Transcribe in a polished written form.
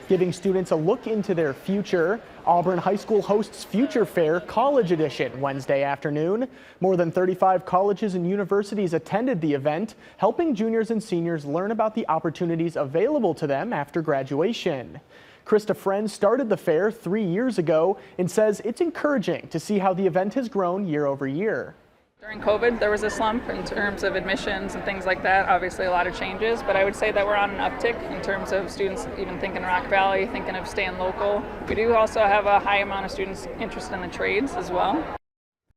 Giving students a look into their future, Auburn High School hosts Future Fair College Edition Wednesday afternoon. More than 35 colleges and universities attended the event, helping juniors and seniors learn about the opportunities available to them after graduation. Krista Friend started the fair 3 years ago and says it's encouraging to see how the event has grown year over year. During COVID, there was a slump in terms of admissions and things like that. Obviously, a lot of changes, but I would say that we're on an uptick in terms of students even thinking Rock Valley, thinking of staying local. We do also have a high amount of students interested in the trades as well.